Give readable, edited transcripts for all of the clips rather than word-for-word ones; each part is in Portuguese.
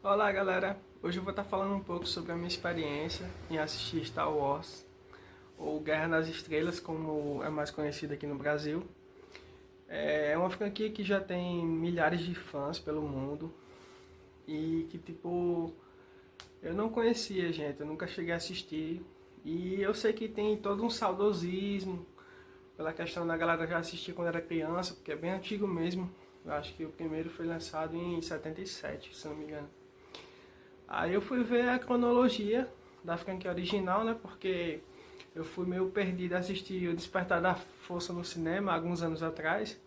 Olá galera, hoje eu vou estar falando um pouco sobre a minha experiência em assistir Star Wars, ou Guerra nas Estrelas, como é mais conhecido aqui no Brasil. É uma franquia que já tem milhares de fãs pelo mundo e que tipo, eu não conhecia, gente, eu nunca cheguei a assistir. E eu sei que tem todo um saudosismo pela questão da galera já assistir quando era criança, porque é bem antigo mesmo. Eu acho que o primeiro foi lançado em 77, se não me engano. Aí eu fui ver a cronologia da franquia original, né? Porque eu fui meio perdido a assistir o Despertar da Força no cinema alguns anos atrás.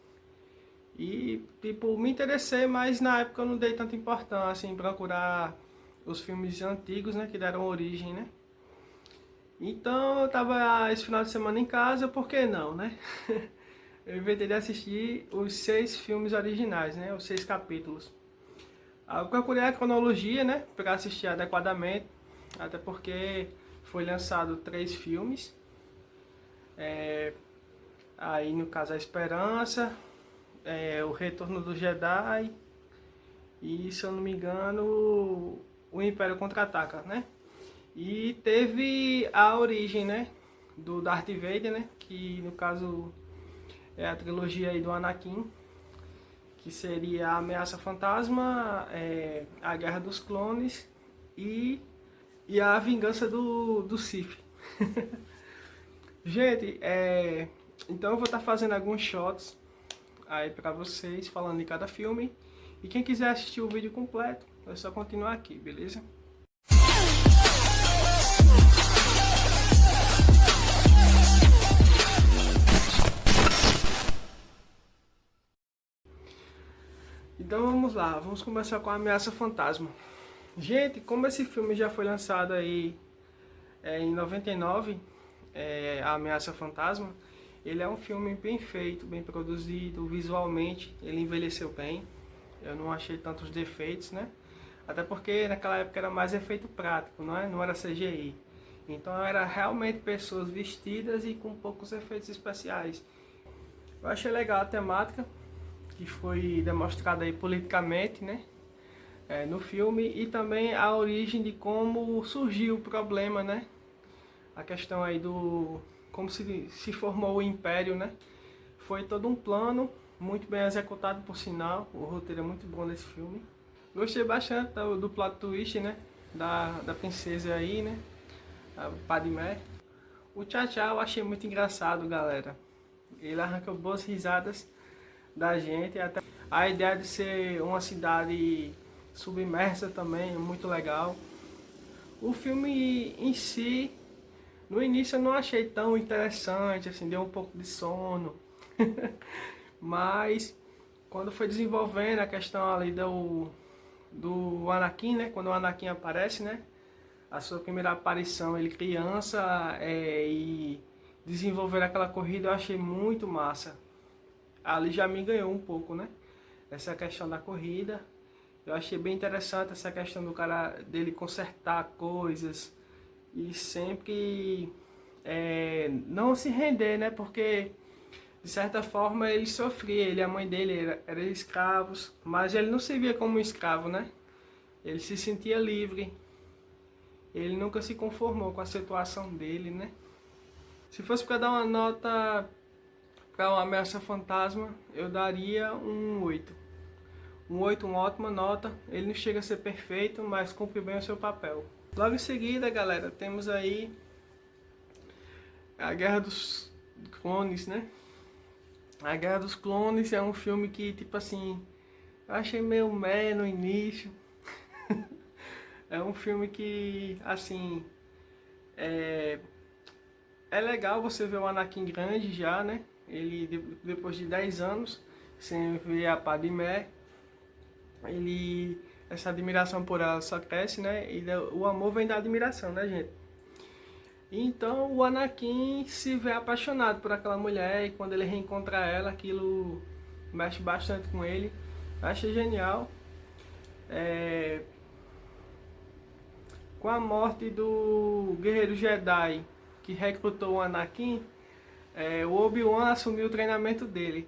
E, tipo, me interessei, mas na época eu não dei tanta importância em procurar os filmes antigos, né? Que deram origem, né? Então eu tava esse final de semana em casa, por que não, né? Eu inventei de assistir os 6 filmes originais, né? Os 6 capítulos. Aí eu procurei a cronologia, né, para assistir adequadamente, até porque foi lançado 3 filmes, aí no caso a Esperança, o Retorno do Jedi e, se eu não me engano, o Império Contra-Ataca, né? E teve a origem, né, do Darth Vader, né, que no caso é a trilogia aí do Anakin, que seria a Ameaça Fantasma, a Guerra dos Clones e a vingança do Sif. Gente, então eu vou estar fazendo alguns shots aí pra vocês, falando de cada filme. E quem quiser assistir o vídeo completo, é só continuar aqui, beleza? Então vamos lá, vamos começar com a Ameaça Fantasma. Gente, como esse filme já foi lançado aí em 99, A Ameaça Fantasma, ele é um filme bem feito, bem produzido, visualmente ele envelheceu bem. Eu não achei tantos defeitos, né? Até porque naquela época era mais efeito prático, não é? Não era CGI. Então era realmente pessoas vestidas e com poucos efeitos especiais. Eu achei legal a temática que foi demonstrada aí politicamente, né? No filme, e também a origem de como surgiu o problema, né? A questão aí do como se formou o Império, né? Foi todo um plano muito bem executado, por sinal. O roteiro é muito bom desse filme. Gostei bastante do plot twist, né? Da princesa aí, né? A Padmé. O Tchá eu achei muito engraçado, galera. Ele arrancou boas risadas da gente. Até a ideia de ser uma cidade submersa também é muito legal. O filme em si, no início eu não achei tão interessante, assim, deu um pouco de sono. Mas quando foi desenvolvendo a questão ali do Anakin, né? Quando o Anakin aparece, né? A sua primeira aparição, ele criança, e desenvolver aquela corrida eu achei muito massa. Ali já me ganhou um pouco, né? Essa questão da corrida. Eu achei bem interessante essa questão do cara dele consertar coisas e sempre não se render, né? Porque de certa forma ele sofria, ele e a mãe dele eram escravos, mas ele não se via como um escravo, né? Ele se sentia livre, ele nunca se conformou com a situação dele, né? Se fosse para dar uma nota para uma Ameaça Fantasma, eu daria um 8. Um 8, uma ótima nota. Ele não chega a ser perfeito, mas cumpre bem o seu papel. Logo em seguida, galera, temos aí a Guerra dos Clones, né? A Guerra dos Clones é um filme que, tipo assim, eu achei meio meh no início. É um filme que, assim, é, é legal você ver o Anakin grande já, né? Ele, depois de 10 anos, sem ver a Padmé, ele, essa admiração por ela só cresce, né? E o amor vem da admiração, né, gente? Então o Anakin se vê apaixonado por aquela mulher e quando ele reencontra ela, aquilo mexe bastante com ele. Achei genial. É, com a morte do guerreiro Jedi que recrutou o Anakin, o Obi-Wan assumiu o treinamento dele.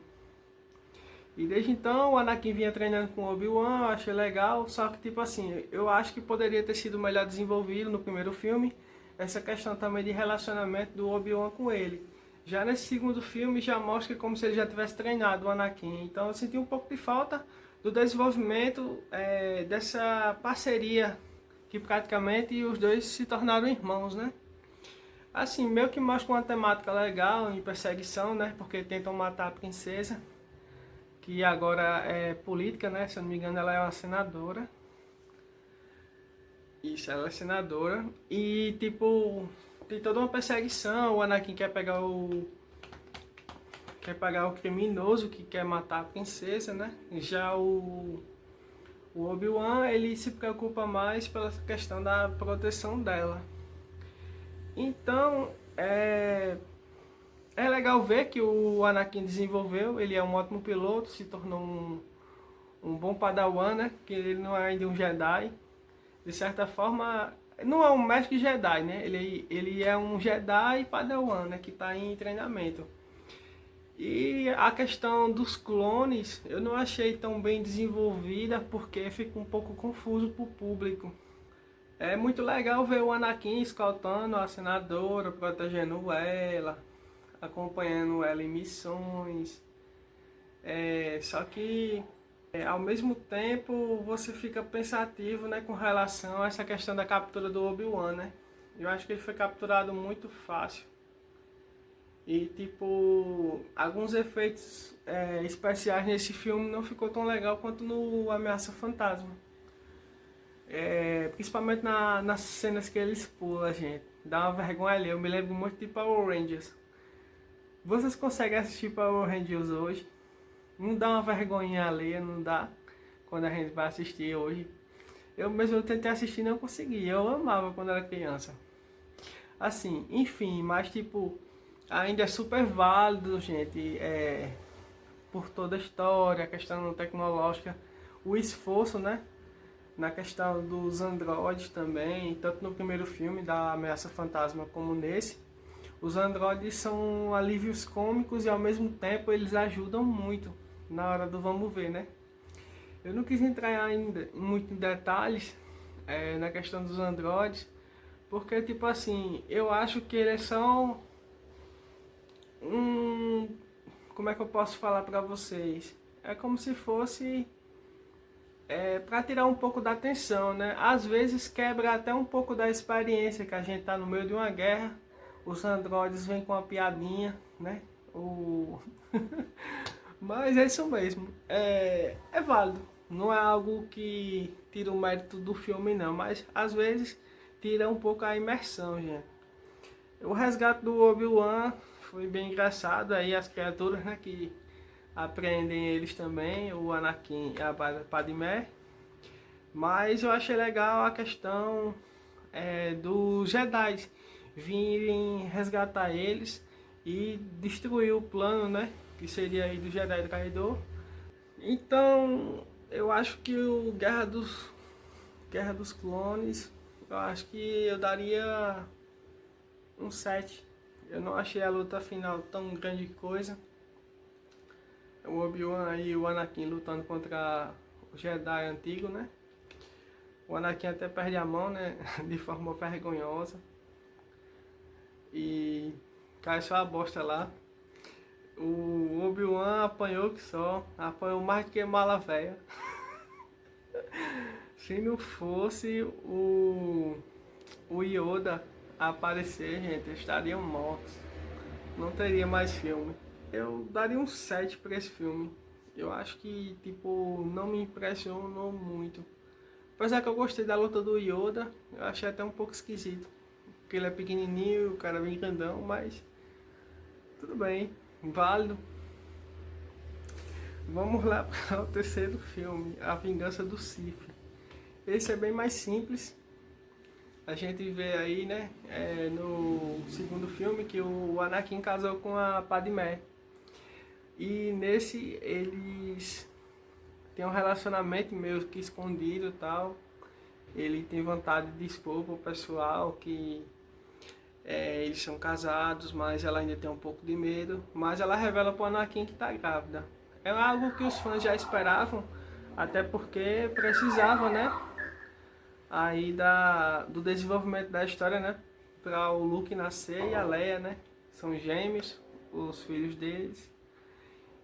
E desde então o Anakin vinha treinando com o Obi-Wan, eu achei legal, só que tipo assim, eu acho que poderia ter sido melhor desenvolvido no primeiro filme, essa questão também de relacionamento do Obi-Wan com ele. Já nesse segundo filme já mostra como se ele já tivesse treinado o Anakin, então eu senti um pouco de falta do desenvolvimento dessa parceria, que praticamente os dois se tornaram irmãos, né? Assim, meio que mostra uma temática legal em perseguição, né? Porque tentam matar a princesa, que agora é política, né? Se eu não me engano, ela é uma senadora. Isso, ela é senadora. E, tipo, tem toda uma perseguição. O Anakin quer pegar o criminoso que quer matar a princesa, né? Já o Obi-Wan, ele se preocupa mais pela questão da proteção dela. Então, é legal ver que o Anakin desenvolveu, ele é um ótimo piloto, se tornou um bom padawan, né? Que ele não é ainda um Jedi. De certa forma, não é um mestre Jedi, né? Ele é um Jedi padawan, né? Que está em treinamento. E a questão dos clones, eu não achei tão bem desenvolvida, porque fica um pouco confuso para o público. É muito legal ver o Anakin escoltando a senadora, protegendo ela, acompanhando ela em missões. Só que ao mesmo tempo você fica pensativo, né, com relação a essa questão da captura do Obi-Wan, né? Eu acho que ele foi capturado muito fácil. E tipo, alguns efeitos especiais nesse filme não ficou tão legal quanto no Ameaça Fantasma. Principalmente nas cenas que eles pulam, gente. Dá uma vergonha ali. Eu me lembro muito de Power Rangers. Vocês conseguem assistir Power Rangers hoje? Não dá uma vergonhinha ali, não dá? Quando a gente vai assistir hoje. Eu mesmo tentei assistir e não consegui. Eu amava quando era criança. Assim, enfim, mas tipo, ainda é super válido, gente. Por toda a história, a questão tecnológica, o esforço, né? Na questão dos androides também, tanto no primeiro filme da Ameaça Fantasma como nesse. Os androides são alívios cômicos e ao mesmo tempo eles ajudam muito na hora do vamos ver, né? Eu não quis entrar ainda muito em detalhes na questão dos androides, porque tipo assim, eu acho que eles são como é que eu posso falar pra vocês? É como se fosse para tirar um pouco da atenção, né? Às vezes quebra até um pouco da experiência que a gente tá no meio de uma guerra. Os androides vêm com uma piadinha, né? Mas é isso mesmo. É válido. Não é algo que tira o mérito do filme, não. Mas às vezes tira um pouco a imersão, gente. O resgate do Obi-Wan foi bem engraçado. Aí as criaturas, né, que aprendem eles também, o Anakin e a Padmé. Mas eu achei legal a questão dos Jedi virem resgatar eles e destruir o plano, né? Que seria aí do Jedi do Traidor. Então, eu acho que o Guerra dos Clones, eu acho que eu daria um 7. Eu não achei a luta final tão grande coisa. O Obi-Wan e o Anakin lutando contra o Jedi antigo, né? O Anakin até perde a mão, né? De forma vergonhosa. E cai só a bosta lá. O Obi-Wan apanhou que só. Apanhou mais do que mala velha. Se não fosse o Yoda aparecer, gente, eles estariam mortos. Não teria mais filme. Eu daria um 7 para esse filme. Eu acho que, tipo, não me impressionou muito. Apesar que eu gostei da luta do Yoda, eu achei até um pouco esquisito. Porque ele é pequenininho, o cara é bem grandão, mas tudo bem, válido. Vamos lá para o terceiro filme, A Vingança do Sith. Esse é bem mais simples. A gente vê aí, né, no segundo filme que o Anakin casou com a Padmé. E nesse eles têm um relacionamento meio que escondido e tal. Ele tem vontade de expor pro pessoal que eles são casados, mas ela ainda tem um pouco de medo. Mas ela revela pro Anakin que tá grávida. é algo que os fãs já esperavam, até porque precisava, né? Aí do desenvolvimento da história, né? Para o Luke nascer e a Leia, né? São gêmeos, os filhos deles.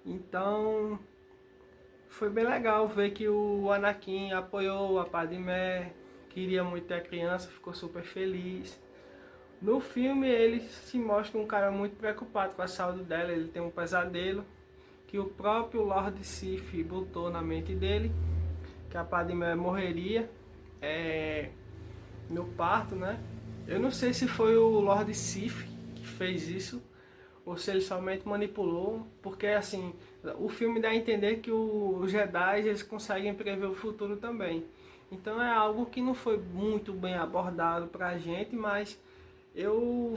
Então foi bem legal ver que o Anakin apoiou a Padmé, queria muito ter a criança, ficou super feliz. No filme ele se mostra um cara muito preocupado com a saúde dela, ele tem um pesadelo que o próprio Lord Sif botou na mente dele, que a Padmé morreria no parto, né? Eu não sei se foi o Lord Sif que fez isso, ou se ele somente manipulou, porque assim, o filme dá a entender que os Jedi eles conseguem prever o futuro também. Então é algo que não foi muito bem abordado pra gente, mas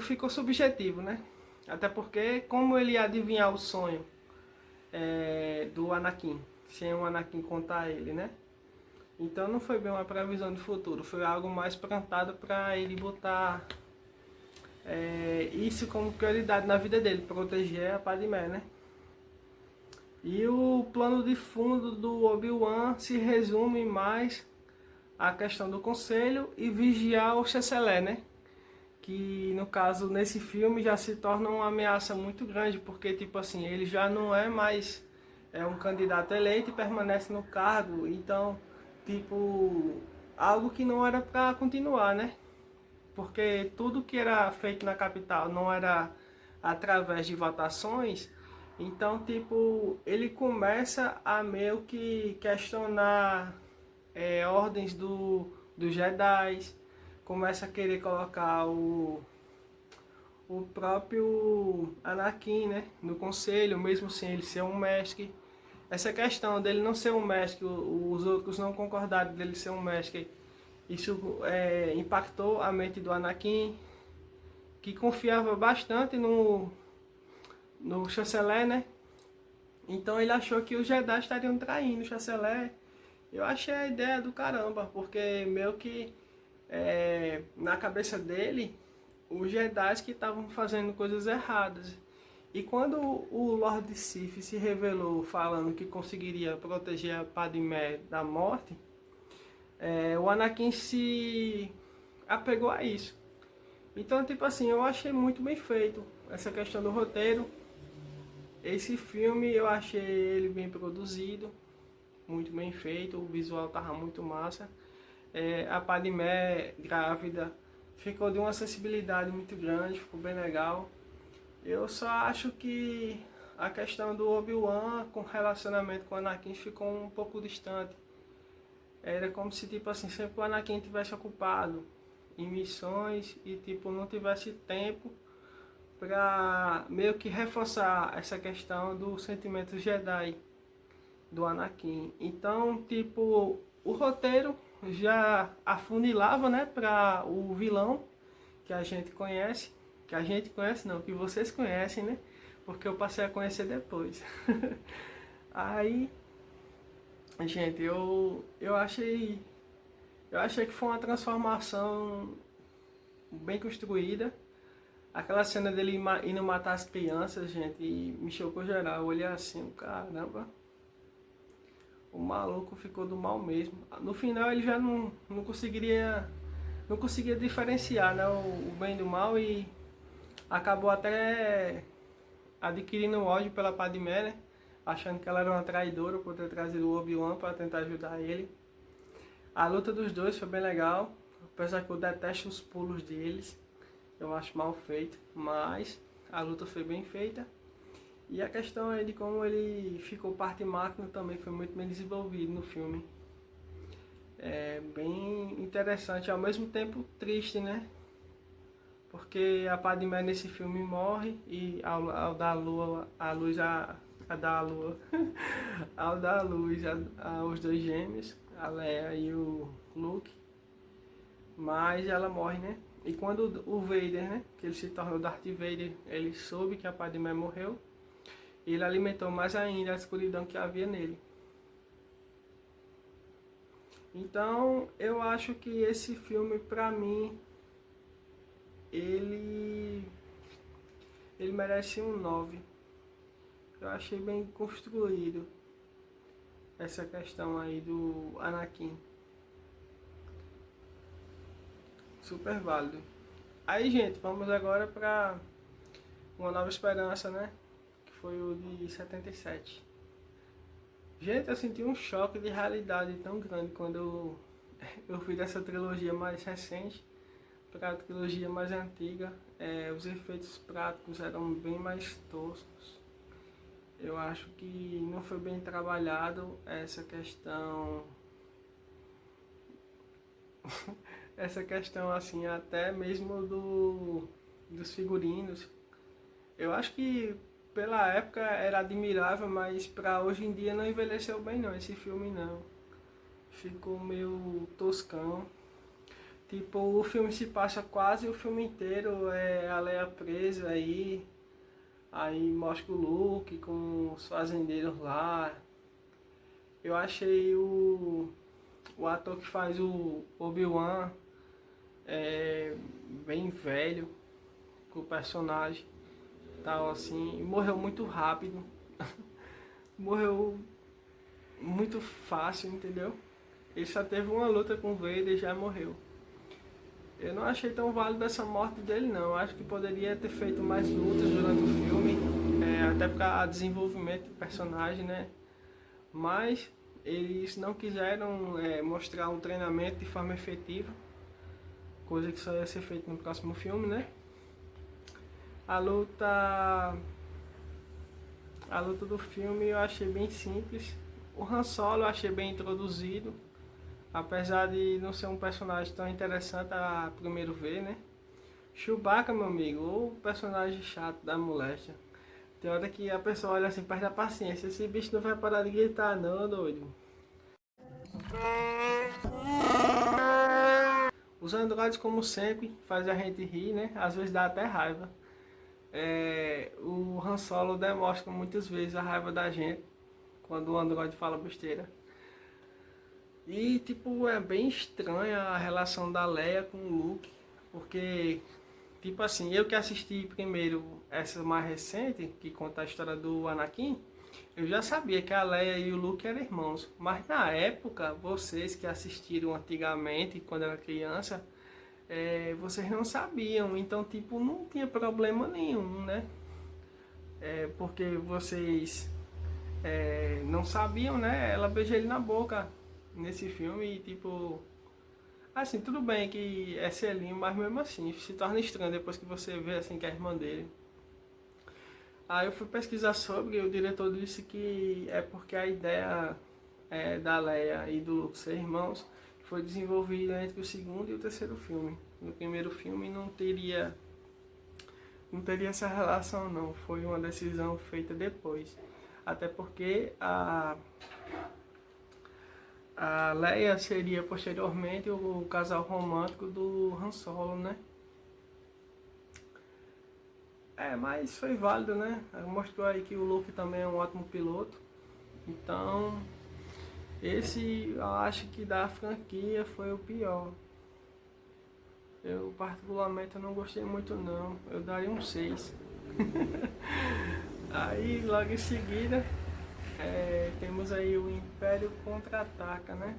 ficou subjetivo, né? Até porque como ele ia adivinhar o sonho do Anakin, sem o Anakin contar ele, né? Então não foi bem uma previsão de futuro, foi algo mais plantado para ele botar isso como prioridade na vida dele, proteger a Padmé, né? E o plano de fundo do Obi-Wan se resume mais à questão do conselho e vigiar o chanceler, né? Que no caso nesse filme já se torna uma ameaça muito grande, porque tipo assim, ele já não é mais um candidato eleito e permanece no cargo, então tipo algo que não era para continuar, né? Porque tudo que era feito na capital não era através de votações, então tipo ele começa a meio que questionar ordens dos Jedi, começa a querer colocar o próprio Anakin, né, no conselho, mesmo sem ele ser um mestre. Essa questão dele não ser um mestre, os outros não concordaram dele ser um mestre, isso impactou a mente do Anakin, que confiava bastante no chanceler, né? Então ele achou que os Jedi estariam traindo o chanceler. Eu achei a ideia do caramba, porque meio que na cabeça dele, os Jedi que estavam fazendo coisas erradas. E quando o Lord Sif se revelou falando que conseguiria proteger a Padmé da morte, o Anakin se apegou a isso. Então, tipo assim, eu achei muito bem feito essa questão do roteiro. Esse filme eu achei ele bem produzido, muito bem feito, o visual tava muito massa. A Padmé grávida ficou de uma sensibilidade muito grande, ficou bem legal. Eu só acho que a questão do Obi-Wan com relacionamento com o Anakin ficou um pouco distante. Era como se tipo assim, sempre o Anakin tivesse ocupado em missões e tipo não tivesse tempo para meio que reforçar essa questão do sentimento Jedi do Anakin. Então, tipo, o roteiro já afunilava, né, para o vilão que a gente conhece, não, que vocês conhecem, né? Porque eu passei a conhecer depois. Aí, gente, eu achei que foi uma transformação bem construída. Aquela cena dele indo matar as crianças, gente, me chocou geral. Eu olhei assim, caramba, o maluco ficou do mal mesmo. No final ele já não conseguia diferenciar, né, o bem do mal e acabou até adquirindo ódio pela Padmé, né, achando que ela era uma traidora por ter trazido o Obi-Wan para tentar ajudar ele. A luta dos dois foi bem legal, apesar que eu detesto os pulos deles. Eu acho mal feito, mas a luta foi bem feita. E a questão é de como ele ficou parte máquina também foi muito bem desenvolvido no filme. É bem interessante, ao mesmo tempo triste, né? Porque a Padmé nesse filme morre e ao dar a luz a dar a lua, ao dar a luz aos dois gêmeos, a Leia e o Luke, mas ela morre, né? E quando o Vader, né, que ele se tornou Darth Vader, ele soube que a Padmé morreu, ele alimentou mais ainda a escuridão que havia nele. Então, eu acho que esse filme, pra mim, ele merece um 9. Eu achei bem construído. essa questão aí do Anakin. Super válido. Aí, gente, vamos agora para Uma Nova Esperança, né? Que foi o de 77. Gente, eu senti um choque de realidade tão grande quando eu vi dessa trilogia mais recente para a trilogia mais antiga. Os efeitos práticos eram bem mais toscos. Eu acho que não foi bem trabalhado essa questão essa questão assim, até mesmo dos figurinos. Eu acho que pela época era admirável, mas pra hoje em dia não envelheceu bem não, esse filme não. Ficou meio toscão. Tipo, o filme se passa quase o filme inteiro, a Leia presa aí mostra o Luke com os fazendeiros lá. Eu achei o ator que faz o Obi-Wan bem velho com o personagem, tal assim, e morreu muito rápido. Morreu muito fácil, entendeu? Ele só teve uma luta com o Vader e já morreu. Eu não achei tão válido essa morte dele não. Eu acho que poderia ter feito mais lutas durante o filme, até por causa do desenvolvimento do personagem, né? Mas eles não quiseram mostrar um treinamento de forma efetiva, coisa que só ia ser feita no próximo filme, né? A luta do filme eu achei bem simples. O Han Solo eu achei bem introduzido, apesar de não ser um personagem tão interessante a primeiro ver, né? Chewbacca, meu amigo, o personagem chato da moléstia. Tem hora que a pessoa olha assim, perde a paciência. Esse bicho não vai parar de gritar não, doido. Os androides, como sempre, fazem a gente rir, né? Às vezes dá até raiva. O Han Solo demonstra muitas vezes a raiva da gente quando o androide fala besteira. E tipo, é bem estranha a relação da Leia com o Luke, porque tipo assim, eu que assisti primeiro essa mais recente, que conta a história do Anakin, eu já sabia que a Leia e o Luke eram irmãos, mas na época, vocês que assistiram antigamente, quando era criança, vocês não sabiam, então tipo, não tinha problema nenhum, né? Porque vocês não sabiam, né? Ela beija ele na boca nesse filme e tipo, assim, tudo bem que é selinho, mas mesmo assim se torna estranho depois que você vê assim que é a irmã dele. Aí eu fui pesquisar sobre, e o diretor disse que é porque a ideia da Leia e do Luke ser irmãos foi desenvolvida entre o segundo e o terceiro filme. No primeiro filme não teria essa relação não, foi uma decisão feita depois. Até porque a Leia seria posteriormente o casal romântico do Han Solo, né? Mas foi válido, né? Mostrou aí que o Luke também é um ótimo piloto. Então, esse eu acho que da franquia foi o pior. Eu particularmente eu não gostei muito não. Eu daria um 6. Aí logo em seguida temos aí o Império Contra-Ataca, né?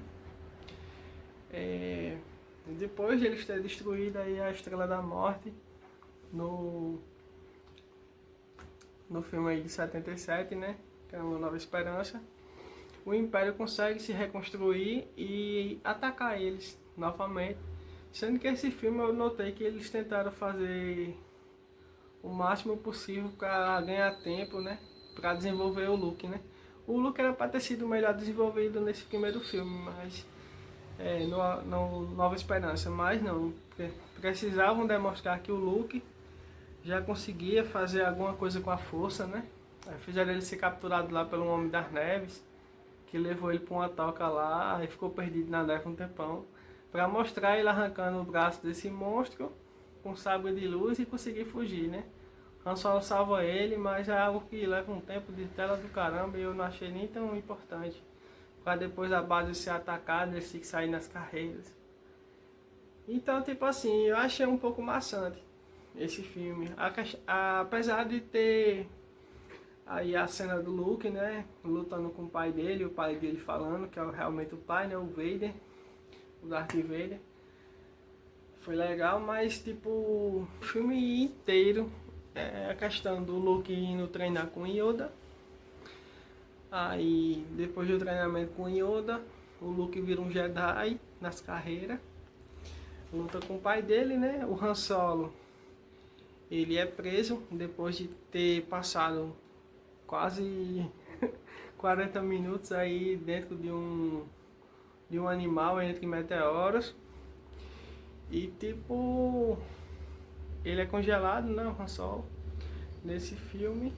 Depois de eles terem destruído aí a Estrela da Morte no filme aí de 77, né? Que é Uma Nova Esperança, o Império consegue se reconstruir e atacar eles novamente. Sendo que esse filme eu notei que eles tentaram fazer o máximo possível para ganhar tempo, né? Para desenvolver o Luke, né? O Luke era para ter sido melhor desenvolvido nesse primeiro filme, mas no Nova Esperança, mas não. Precisavam demonstrar que o Luke já conseguia fazer alguma coisa com a força, né? Aí fizeram ele ser capturado lá pelo Homem das Neves, que levou ele para uma toca lá e ficou perdido na neve um tempão, para mostrar ele arrancando o braço desse monstro com sabre de luz e conseguir fugir, né? Han Solo salva ele, mas é algo que leva um tempo de tela do caramba e eu não achei nem tão importante. Para depois a base ser atacada, eles têm que sair nas carreiras. Então, tipo assim, eu achei um pouco maçante esse filme. Apesar de ter Aí a cena do Luke, né, lutando com o pai dele falando, que é realmente o pai, né, o Vader, o Darth Vader. Foi legal, mas tipo, o filme inteiro é a questão do Luke indo treinar com Yoda. Aí depois do treinamento com Yoda, o Luke vira um Jedi nas carreiras. Luta com o pai dele, né? O Han Solo. Ele é preso depois de ter passado quase 40 minutos aí dentro de um animal entre meteoros. E tipo, ele é congelado, né, o Han Solo, nesse filme.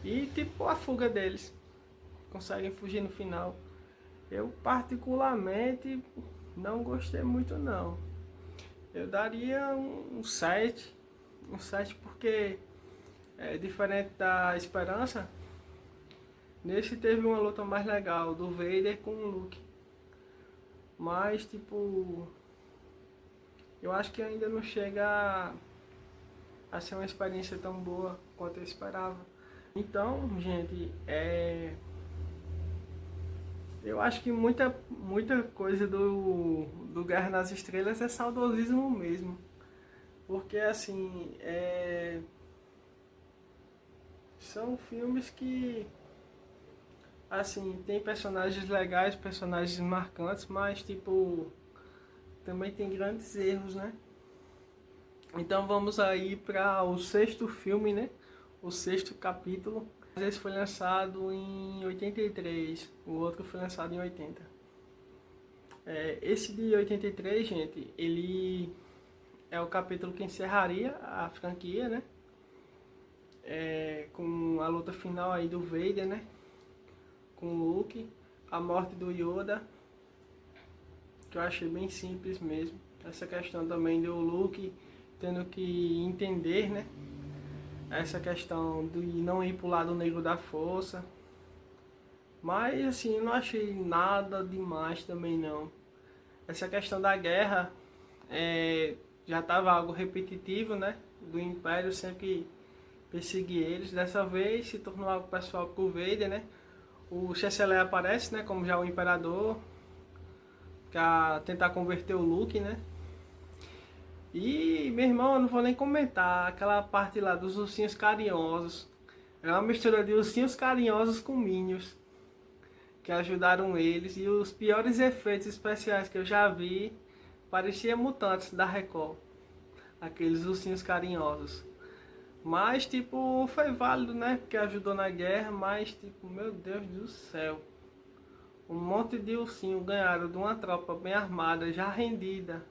E tipo, a fuga deles. Conseguem fugir no final. Eu particularmente não gostei muito não. Eu daria um 7. Um 7 porque é diferente da Esperança. Nesse teve uma luta mais legal do Vader com o Luke. Mas tipo, eu acho que ainda não chega a ser uma experiência tão boa quanto eu esperava. Então, gente, eu acho que muita coisa do Guerra nas Estrelas é saudosismo mesmo. Porque assim, são filmes que assim, tem personagens legais, personagens marcantes, mas tipo, também tem grandes erros, né? Então vamos aí para o sexto filme, né? O sexto capítulo. Esse foi lançado em 83, o outro foi lançado em 80. Esse de 83, gente, ele é o capítulo que encerraria a franquia, né? Com a luta final aí do Vader, né? Com o Luke, a morte do Yoda, que eu achei bem simples mesmo. Essa questão também do Luke tendo que entender, né? Essa questão de não ir pro lado negro da força. Mas assim, eu não achei nada demais também não. Essa questão da guerra já estava algo repetitivo, né? Do Império sempre perseguir eles. Dessa vez se tornou algo pessoal com o Vader, né? O Chanceler aparece, né? Como já o Imperador, para tentar converter o Luke, né? E, meu irmão, eu não vou nem comentar aquela parte lá dos ursinhos carinhosos. É uma mistura de ursinhos carinhosos com Minions, que ajudaram eles. E os piores efeitos especiais que eu já vi, parecia mutantes da Record. Aqueles ursinhos carinhosos. Mas, tipo, foi válido, né? Porque ajudou na guerra, mas, tipo, meu Deus do céu. Um monte de ursinho ganharam de uma tropa bem armada, já rendida.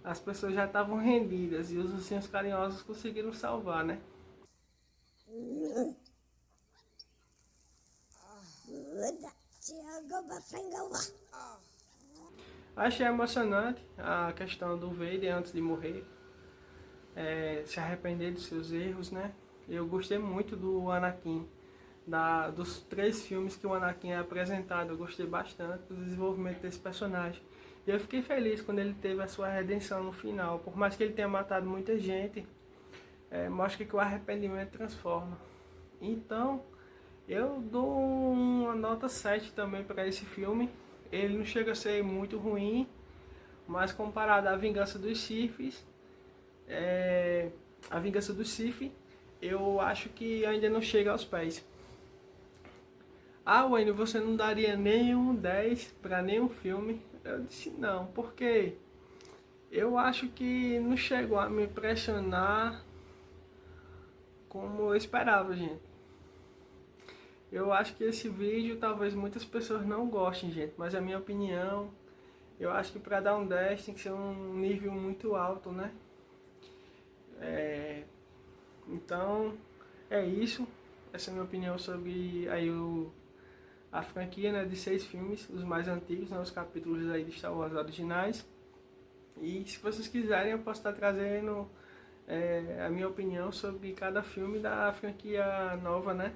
As pessoas já estavam rendidas e os ursinhos carinhosos conseguiram salvar, né? Achei emocionante a questão do Vader antes de morrer, se arrepender dos seus erros, né? Eu gostei muito do Anakin, dos 3 filmes que o Anakin é apresentado, eu gostei bastante do desenvolvimento desse personagem. E eu fiquei feliz quando ele teve a sua redenção no final, por mais que ele tenha matado muita gente, mostra que o arrependimento transforma. Então, eu dou uma nota 7 também para esse filme. Ele não chega a ser muito ruim, mas comparado à Vingança dos Sith, a Vingança dos Sith, eu acho que ainda não chega aos pés. Ah, Wayne, você não daria nenhum 10 para nenhum filme? Eu disse não, porque eu acho que não chegou a me impressionar como eu esperava, gente. Eu acho que esse vídeo talvez muitas pessoas não gostem, gente, mas a minha opinião, eu acho que para dar um 10 tem que ser um nível muito alto, né? Então, é isso. Essa é a minha opinião sobre aí a franquia, né, de 6 filmes, os mais antigos, né, os capítulos aí de Star Wars originais. E se vocês quiserem, eu posso estar trazendo a minha opinião sobre cada filme da franquia nova, né?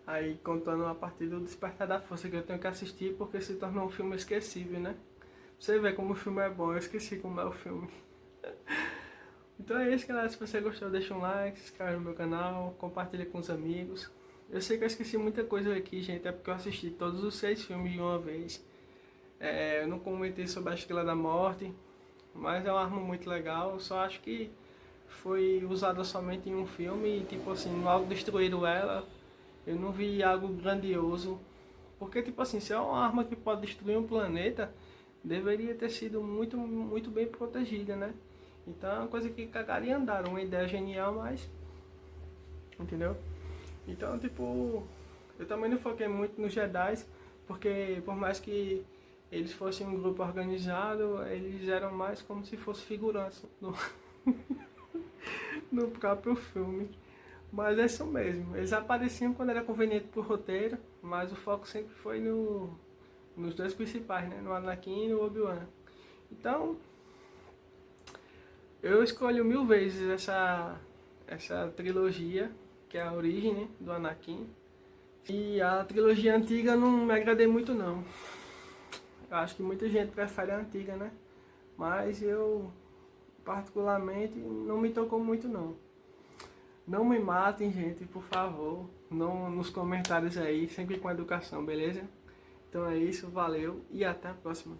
Aí contando a partir do Despertar da Força, que eu tenho que assistir porque se tornou um filme esquecível, né? Você vê como o filme é bom, eu esqueci como é o filme. Então é isso, galera. Se você gostou, deixa um like, se inscreve no meu canal, compartilha com os amigos. Eu sei que eu esqueci muita coisa aqui, gente, é porque eu assisti todos os 6 filmes de uma vez. Eu não comentei sobre a Estrela da Morte, mas é uma arma muito legal. Eu só acho que foi usada somente em um filme e, tipo assim, logo destruíram ela. Eu não vi algo grandioso. Porque, tipo assim, se é uma arma que pode destruir um planeta, deveria ter sido muito bem protegida, né? Então é uma coisa que cagaram e andaram. Uma ideia genial, mas... Entendeu? Então, tipo... Eu também não foquei muito nos Jedi, porque por mais que eles fossem um grupo organizado, eles eram mais como se fossem figurantes no próprio filme. Mas é isso mesmo. Eles apareciam quando era conveniente pro roteiro, mas o foco sempre foi nos dois principais, né? No Anakin e no Obi-Wan. Então, eu escolho 1000 vezes essa trilogia, que é a origem, né, do Anakin. E a trilogia antiga não me agradei muito, não. Eu acho que muita gente prefere a antiga, né? Mas eu, particularmente, não me tocou muito, não. Não me matem, gente, por favor. Não nos comentários aí, sempre com educação, beleza? Então é isso, valeu e até a próxima.